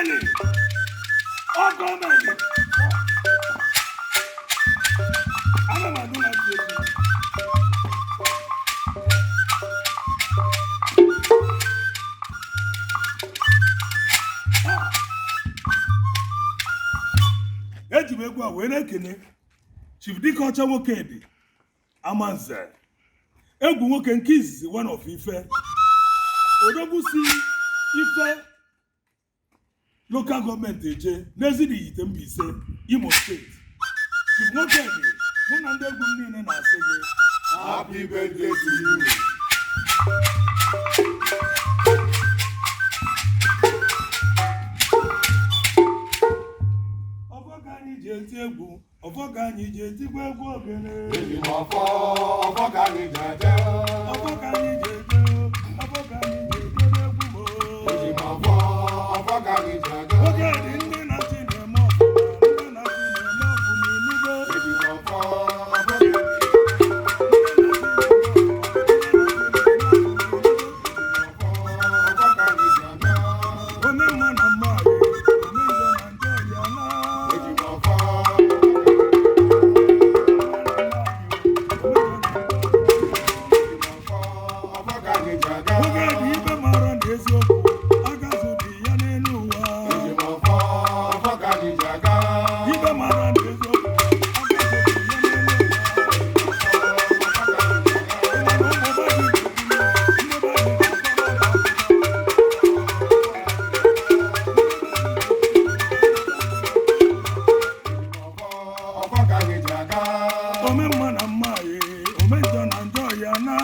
Ogomeni. Ogomeni. Ana maduna jeji. Eji egwu a wee na-ekene Chief Dike Ọcha Nwokedi Amanze egwu nwoke nke izizi one of Ife odogwu si Ife local government eje n'ezidi yite Mbaise Imo State. Chief Nwokedi mụ na ndị egwu m niile na-asị gị happy birthday to you. Ọfọ ka anyị ji etigwe egwu ogene. Ọfọ ka anyị ji eje. Ọfọ ka anyị ji eje. Ọfọ ka anyị ji eje egwu mo. Ọfọ ka anyị ji eje. Oge dị ndị na-achị na-eme ọfụma, ndị na-achị na-eme ọfụma inugo. Ome mma na mma anyị, ome njọ na njọ ya na.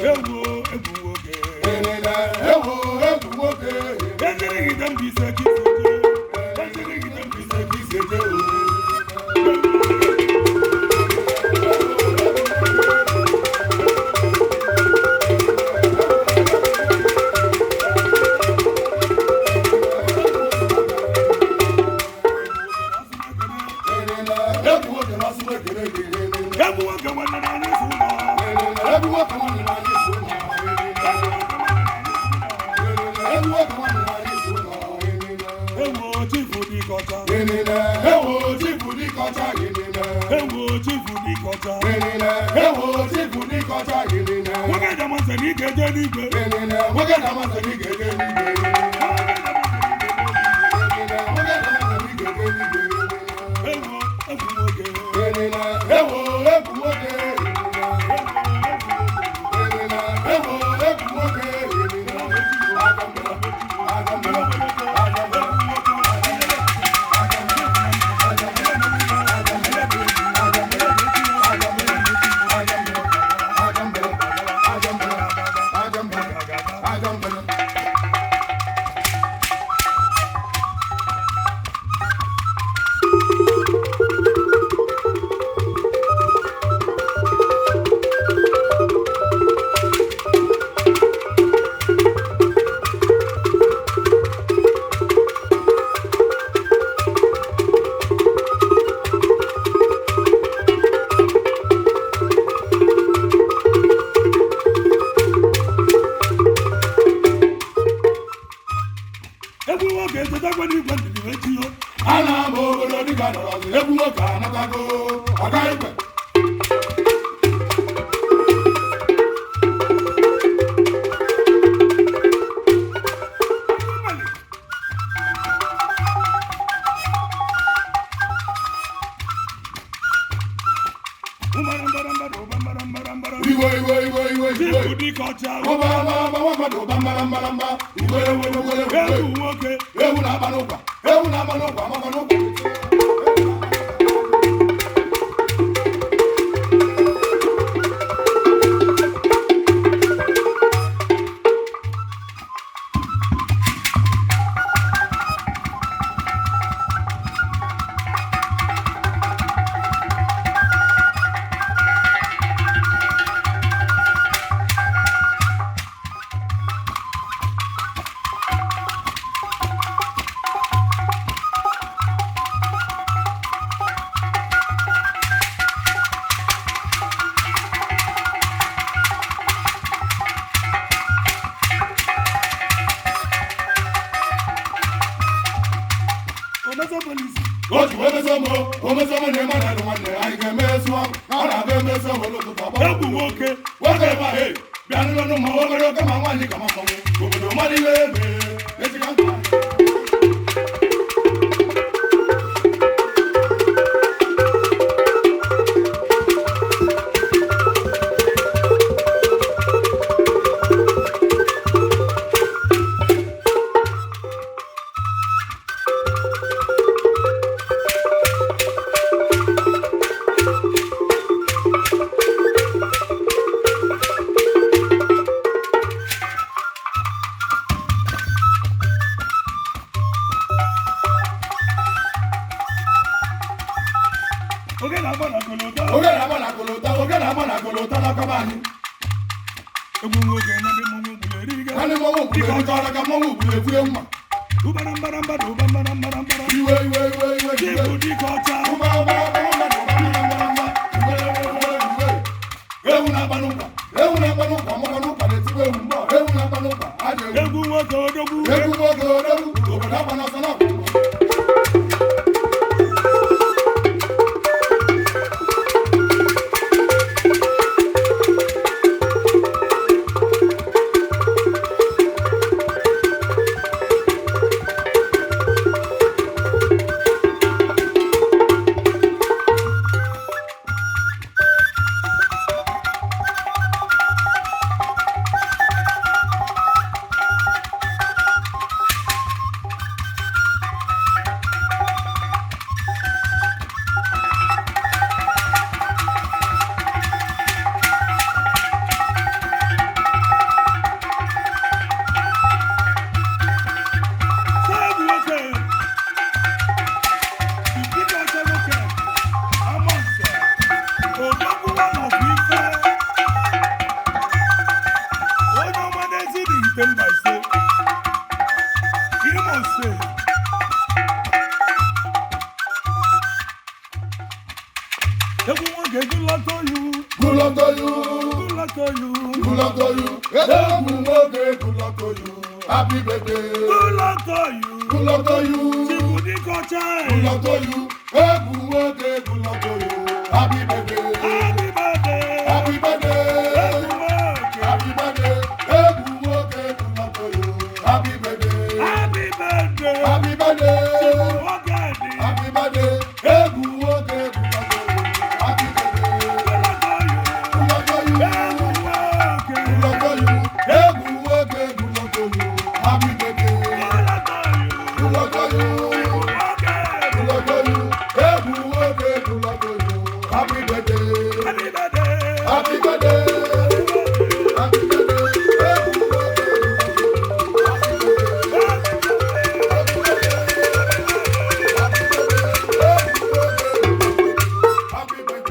Ewu, ewu, okay. Egwu nwoke gụlọtọ yu. Gụlọtọ yu. Gụlọtọ yu. Gụlọtọ yu. Egwu nwoke gụlọtọ yu. Happy birthday. Gụlọtọ yu. Gụlọtọ yu. Chibu dịkọcha. Gụlọtọ yu. Egwu nwoke gụlọtọ yu. Happy birthday. Happy birthday. Happy birthday. Egwu nwoke. Happy birthday. Egwu nwoke gụlọtọ yu. Happy birthday. Happy birthday. Happy birthday. Chibu nwoke dị. Happy birthday. Egwu nwoke gụlọtọ yu. Happy birthday. Gụlọtọ yu. Gụlọtọ yu. Egwu nwoke. Gụlọtọ yu. Egwu nwoke gụlọtọ yu. Happy birthday. Gụlọtọ yu. Gụlọtọ yu. Chibu nwoke. Gụlọtọ yu. Egwu nwoke gụlọtọ yu. Happy birthday. Happy birthday. Happy birthday. Happy birthday. Egwu nwoke happy birthday.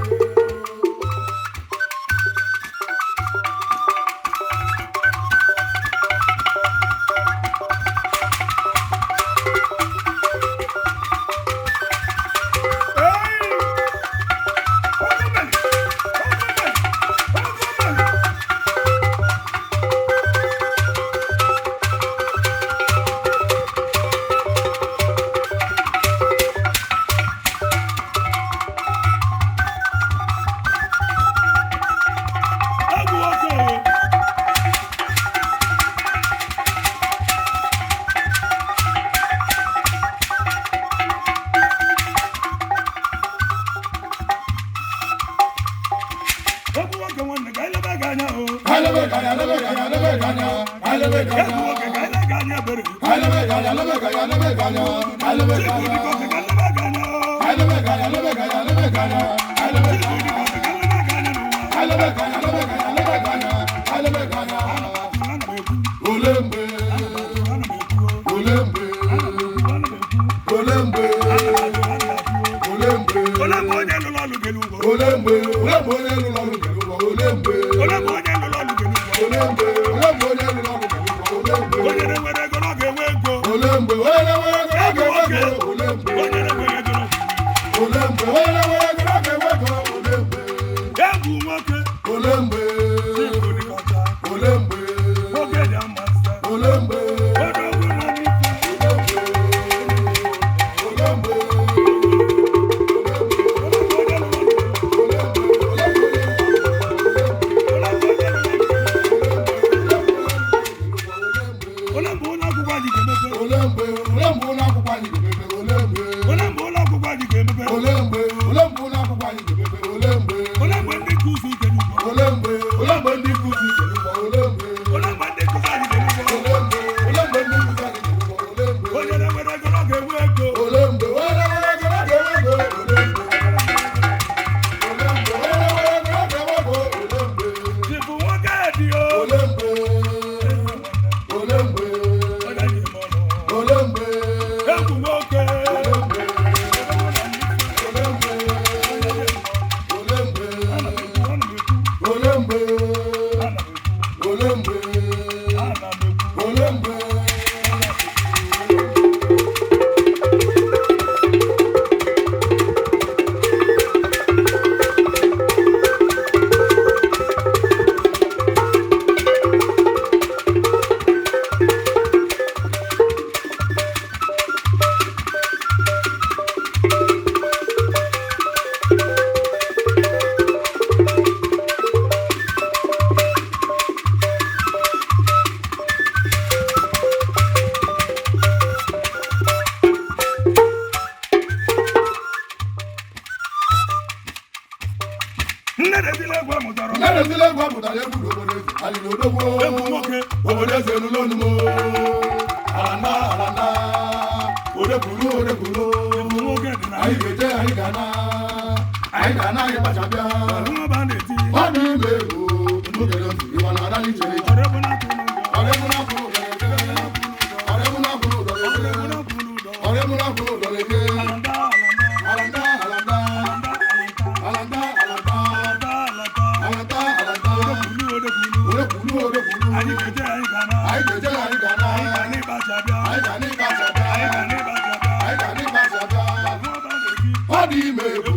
Adi me bu,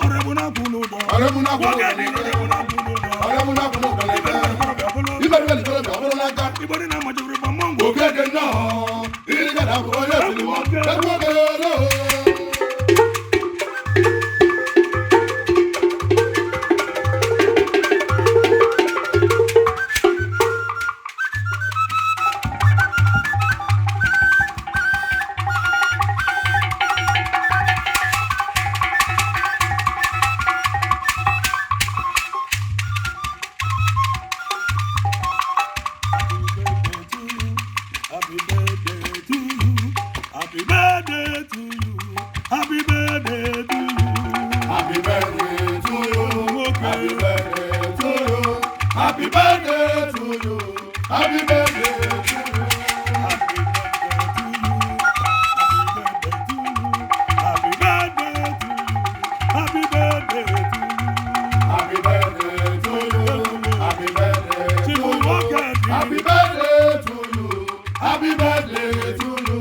Ọ̀rẹ́bùnà kùnú dọ̀. Ọ̀rẹ́bùnà kùnú dọ̀. Wọ́gẹ̀ ní ọ̀rẹ́bùnà kùnú dọ̀. Ọ̀rẹ́bùnà kùnú dọ̀ lẹ́gbẹ̀ẹ́. Ibẹ̀rẹ̀ bẹ̀rẹ̀ bẹ̀rẹ̀ bẹ̀rẹ̀ bẹ̀rẹ̀ lága. Ìbọ̀dí náà mọ̀jọ̀ fúru bọ̀ mọ́ngò. Òkèdè náà, ìrìnkàdà kò yẹ sí wọn. Ẹ̀kú òkè lọ. Happy birthday to you. Happy birthday to you. Happy birthday to you. Happy birthday to you. Okay. Happy birthday to you. Happy birthday to you. Happy birthday to you. Happy birthday to you. Happy birthday to you. Happy birthday to you. Happy birthday to you. Happy birthday to you. Happy birthday to you.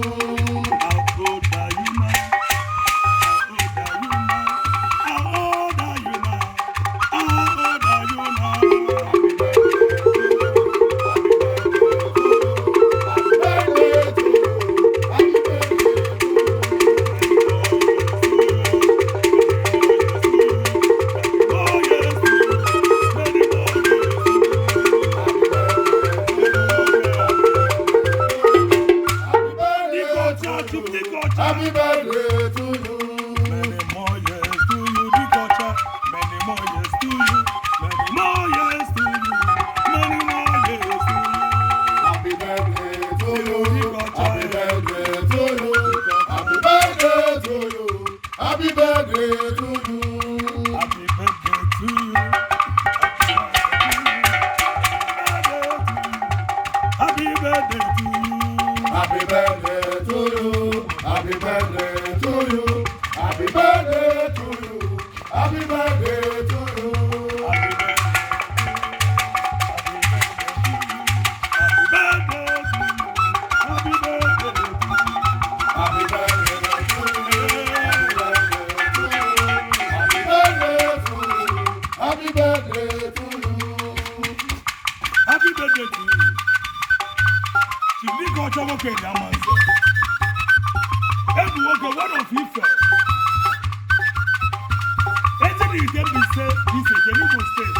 How old are you now? How old are you now? How old are you now? How old are you now? Happy birthday to you. Many more years to you, the culture. Many more years to you. Many more years to you. Many more years to you. Happy birthday to you. Happy birthday to you. Happy birthday to you. Happy birthday to you. Happy birthday to you. Happy birthday to you. Happy birthday to you. Happy birthday to you. Happy birthday to you. Happy birthday to you. Happy birthday to you. Happy birthday to you. Happy birthday to you. Happy birthday to you. Ṣùgbọ́n kí ọjọ́ wọ́n kéde àmọ́ ẹ̀sẹ̀. Ẹ̀bùn wọ́gẹ̀ wọ́n ò fi fẹ̀. Ẹ̀jẹ̀ ni ìdẹ́bi ṣe ìṣèjẹ́ ní Imo State.